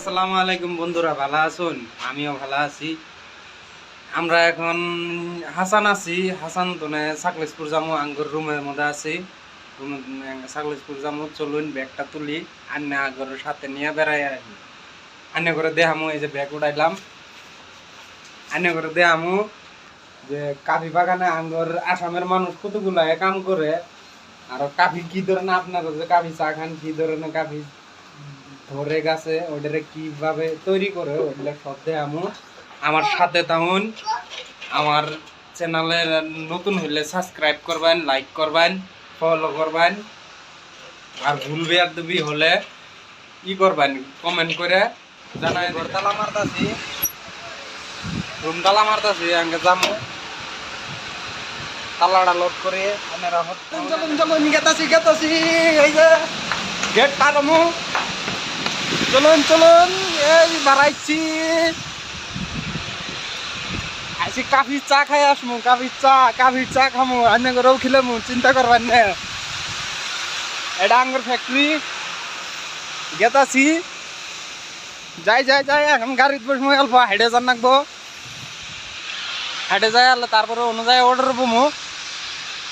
আসসালামু আলাইকুম বন্ধুরা, ভালো আছেন? আমিও ভালো আছি। আমরা এখন হাসান তোনে সাকলেশপুর যাবো, আঙ্গুর রুমের মধ্যে আছি। রুমে সাকলেশপুর যাবো, চলুন ব্যাগটা তুলি, আন্না আগর সাথে নিয়ে বেড়াই। আন্না করে দেখামু, এই যে ব্যাগ উঠাইলাম, আন্না করে দেখামু যে কাফি বাগানে আঙ্গুর আসামের মানুষ কতগুলা কাম করে, আর কাফি কি ধরনের, আপনারা যে কাফি চা খান কি ধরনের কাফি ধরে গেছে ওইটারে কিভাবে তৈরি করে ওইগুলো সব দেখামু। আমার সাথে থাকুন। আমার চ্যানেলে নতুন হইলে সাবস্ক্রাইব করবেন, লাইক করবেন, ফলো করবেন, আর ভুল বেয়াদবি হলে ই করবেন, কমেন্ট করে জানাই। তালা মারতাছি, রুম তালা মারতাছি, আগে যামু তালাটা লোড করে। চলুন গেতাছি এই যে গেট পারমু। চলুন এই বাড়াইছি, আইসি কাফি চা খাই আসমু। কাফি চা খামু, আন্না করেও খিলামু, চিন্তা করবেন না। এটা আঙ্গুর ফ্যাক্টরি গেতাছি। যাই এখন গাড়িতে বসবো, অল্প হেঁটে যান নাকবো। হেঁটে যাই আল্লাহ, তারপরে অনুযায়ী অর্ডার বমু।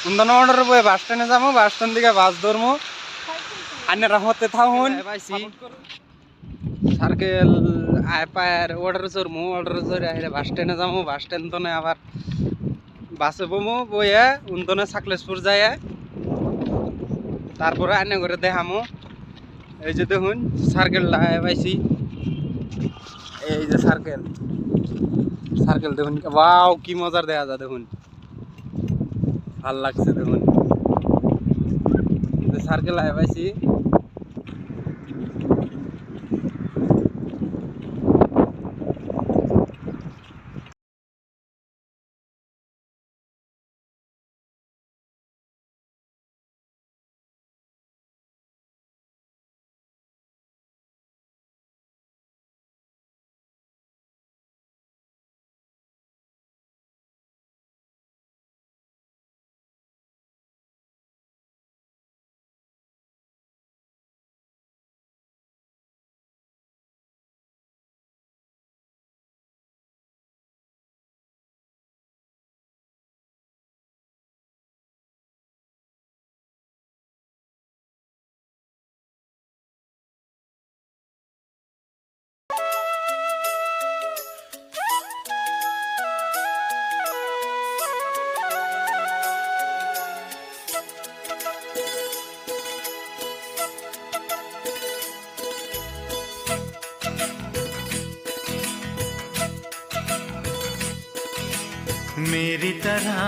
অন্য অর্ডার বই বাস স্ট্যান্ডে যাবো, বাস স্ট্যান্ড থেকে বাস ধরমু। আন্নারা হতে থাকুন। সার্কেল পায়ের অর্ডার চড়মু, অর্ডার চড়ে আহে বাস স্ট্যান্ডে যাবো। বাস স্ট্যান্ড তনে আবার বাসে বমু, বইয়ে উন্তনে সাকলেশপুর যায়। তারপরে আনে করে দেখামু। এই যে দেখুন সার্কেলটা পাইছি, এই যে সার্কেল দেখুন, ওয়াও কি মজার দেখা যায়। দেখুন ভাল লাগছে, দেখুন সার্কেল পাইছি। मेरी तरह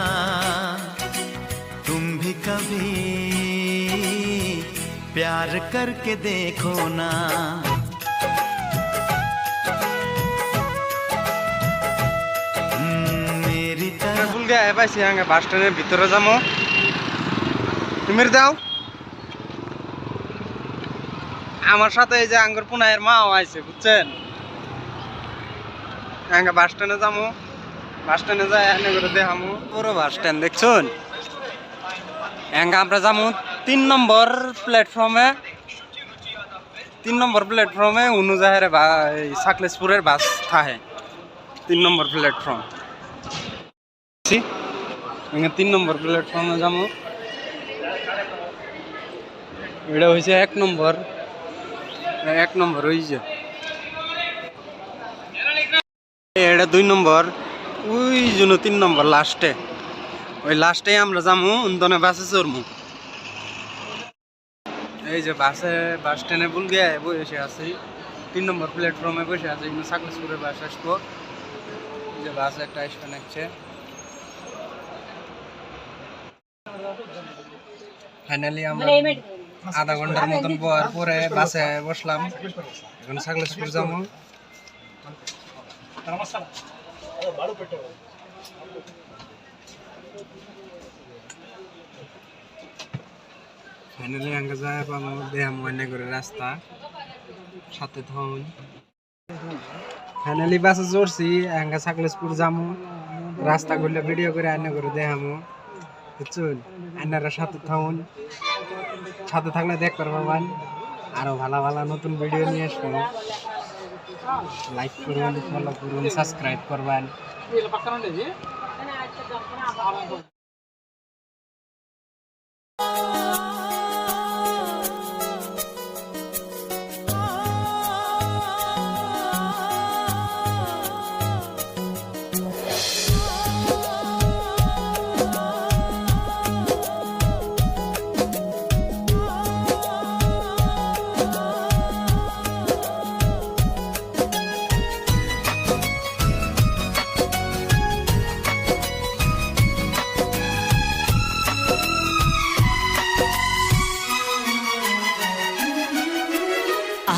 तुम भी कभी प्यार करके देखो ना। मेरी तरह ভুল গিয়ে পাইছি, আগে বাস স্ট্যান্ডের ভিতরে যাবো। তুমি যাও আমার সাথে। এই যে আঙ্গুর পুনায়ের মাও আইছে, বুঝছেন? আগে বাস স্ট্যান্ডে যাবো, বাস স্ট্যান্ডে যাই এনে করে দেখামু। পুরো বাস স্ট্যান্ড দেখছুন। আমরা যাবো 3 নম্বর প্ল্যাটফর্মে। 3 নম্বর প্ল্যাটফর্মে অনুযায়ী সাকলেশপুরের বাস থাকে। 3 নম্বর প্ল্যাটফর্ম, 3 নম্বর প্ল্যাটফর্মে যাবো। এটা হয়েছে 1 নম্বর হয়েছে। এটা 2 নম্বর, ওই জন্য 3 নম্বর লাস্টে। ওই লাস্টে আমরা যাবো, উন্তনে বাসে চড়মু। এই যে বাস স্ট্যান্ডে ভুল গিয়ে বসে আছি, 3 নম্বর প্ল্যাটফর্মে বসে আছে। কিন্তু সাকলেশপুরের বাস আসবো। এই যে বাস একটা আসবে নাকছে। ফাইনালি আমরা আধা ঘন্টার মতন পর পরে বাসে বসলাম। এখন সাকলেশপুর যাবো। ফাইনালি আঙ্গে যায় পাবো, দেহা মনে করে রাস্তা সাথে থাকুন। ফাইনালি বাসে চড়ছি, আঙ্গে সাকলেশপুর যাবো। রাস্তা করলে ভিডিও করে আন্না করে দেখামো, বুঝছেন? আন্নারা সাথে থাকুন, সাথে থাকলে দেখতে পারবেন আরো ভালো নতুন ভিডিও নিয়ে আসবো। লাইক করবেন, ফলো করুন, সাবস্ক্রাইব করবেন।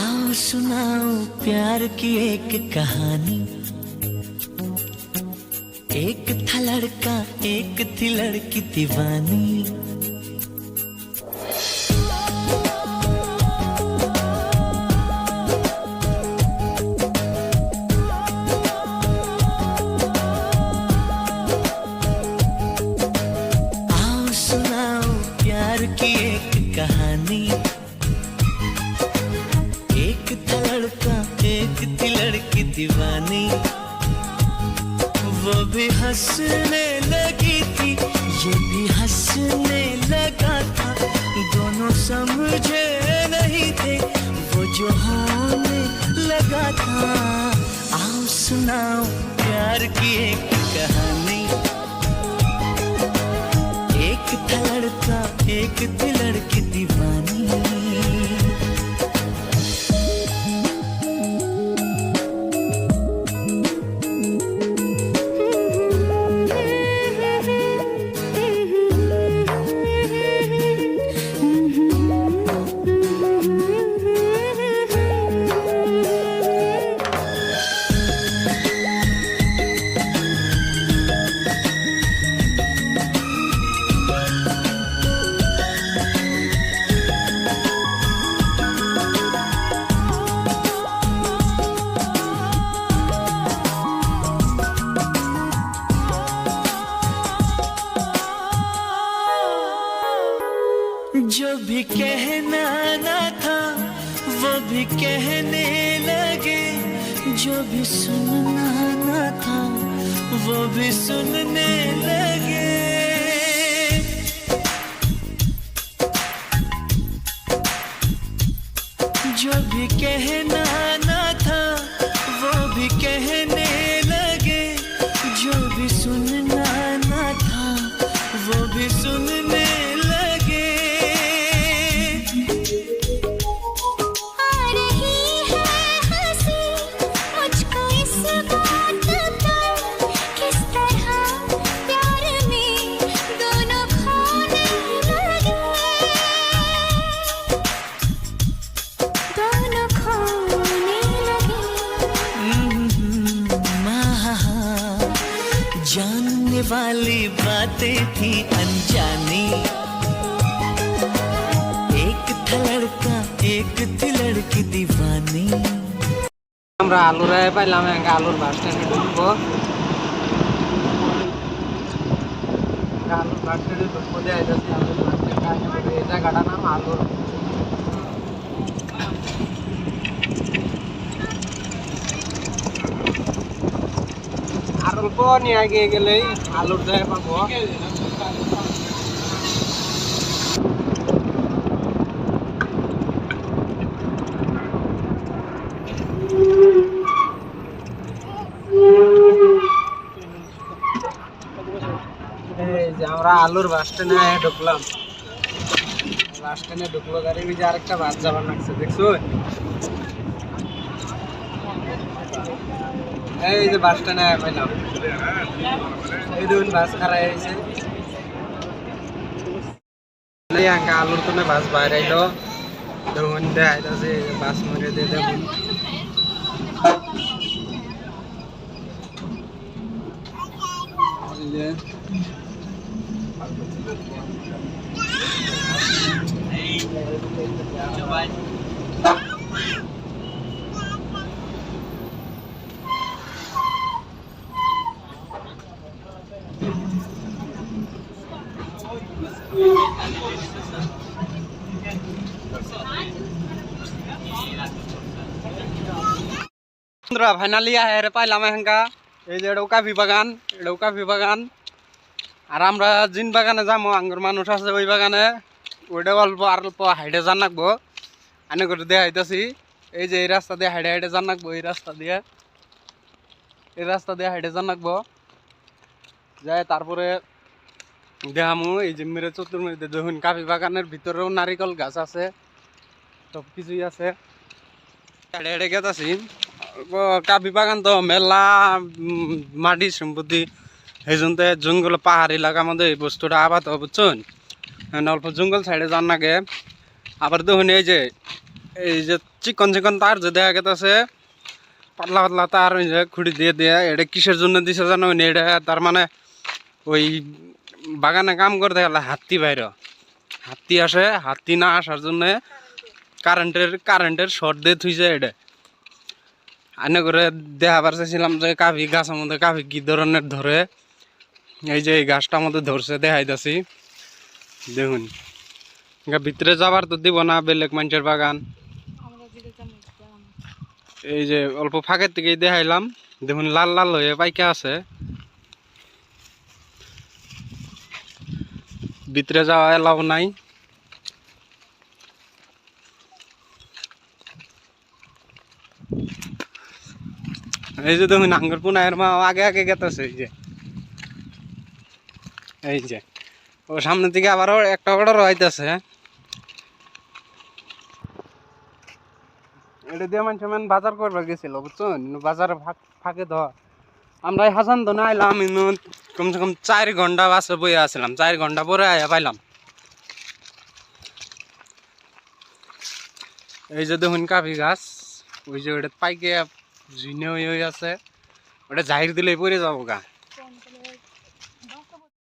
आओ सुनाओ प्यार की एक कहानी। एक था लड़का एक थी लड़की दीवानी। आओ सुनाओ प्यार की एक कहानी। एक था लड़का एक थी लड़की दीवानी। वो भी हंसने लगी थी ये भी हंसने लगा था। दोनों समझे नहीं थे वो जो होने लगा था। आओ सुनाओ प्यार की एक कहानी। एक था लड़का एक थी लड़की दीवानी। जो भी कहना ना था वो भी कहने लगे। जो भी सुनना ना था वो भी सुनने लगे। जो भी कहना ना था वो भी कहने लगे। जो भी सुनना ना था वो भी सुनने लगे। जानने वाली बातें थी अनजानी। एक था लड़का एक थी लड़की दीवानी। আমরা আলুরায় পাইলাম, আলুর বাস স্ট্যান্ডে ঢুকবো। আলুর বাস স্ট্যান্ডে ঢুকবো দিয়ে আইতাছি আলুর বাস স্ট্যান্ড। এই জায়গাটার নাম আলুর। আর অল্প নিয়ে এগিয়ে গেলেই আলুর জায়গা পাবো। এই যে আমরা আলুর বাস স্ট্যান্ডে ঢুকলাম। বাস স্ট্যান্ডে ঢুকলো, গাড়ি যে আরেকটা বাস যাবার লাগছে, দেখছো? এই যে বাস স্ট্যান্ডে পাইলাম। এই দেখুন বাস খারাপ হয়েছে। আলুর তো বাস বাইরে আইলো, দেখুন দেখাইতেছে বাস মরে দিয়ে দেখুন। বন্ধুরা ফাইনালি আহে পাইলাম এখানকা এই যে এটাও কাফি বাগান আর আমরা জিন বাগানে যাবো আঙ্গুর মানুষ আছে ওই বাগানে ওইটা অল্প হাইটে যান রাখবো আনে করে দেখাইতেছি এই যে এই রাস্তা দিয়ে হাইটে যান রাখবো এই রাস্তা দিয়ে হাইটে যান রাখবো যাই তারপরে দেখামু এই যে মেরে চতুর্মধ্যে দেখুন কাফি বাগানের ভিতরেও নারিকল গাছ আছে সব কিছুই আছে হেঁটে গেছি কাফি বাগান তো মেলা মাটি সম্পত্তি সেই জন্য জঙ্গল পাহাড় এলাকার মধ্যে এই বস্তুটা আবাদ বুঝছেন অল্প জঙ্গল সাইডে যান নাগে আবার দেখুন এই যে চিকন তার যে দেখা গেছে পাতলা তার ওই যে খুঁড়ি দিয়ে এটা কিসের জন্য দিছে জানো এটা তার মানে ওই বাগানে কাম করতে গেলে হাতি আসে হাতি না আসার জন্য কারেন্টের শর্ট দিয়ে থুইছে এটা আনে করে দেখাবার চাইছিলাম যে কাফি গাছের মধ্যে কাফি কি ধরনের ধরে এই যে এই গাছটার মধ্যে ধরছে দেখাইতেছি দেখুন ভিতরে যাবার তো দিব না বেলেগ মানুষের বাগান এই যে অল্প ফাঁকের থেকেই দেখাইলাম দেখুন লাল হয়ে পাইকা আছে ভিতরে যাওয়া এলাও নাই এই যে দেখুন আঙ্গুর পুনায়ের মা আগে গেতেছে এই যে ও সামনে থেকে আবারও একটা অর্ডার হইতেছে এটা দিয়ে মানুষ বাজার করবার গেছিল বুঝছেন বাজারে ফাঁকে ধর আমরা হাসান তো না আইলাম কমসে কম 4 ঘন্টা বাসে বইয়ে আসলাম 4 ঘন্টা পরে আয়া পাইলাম এই যে দেখুন কাফি গাছ ওই যে ওটা পাইকে ঝুনে হয়ে আছে ওটা জাহির দিলেই পরে যাবো গা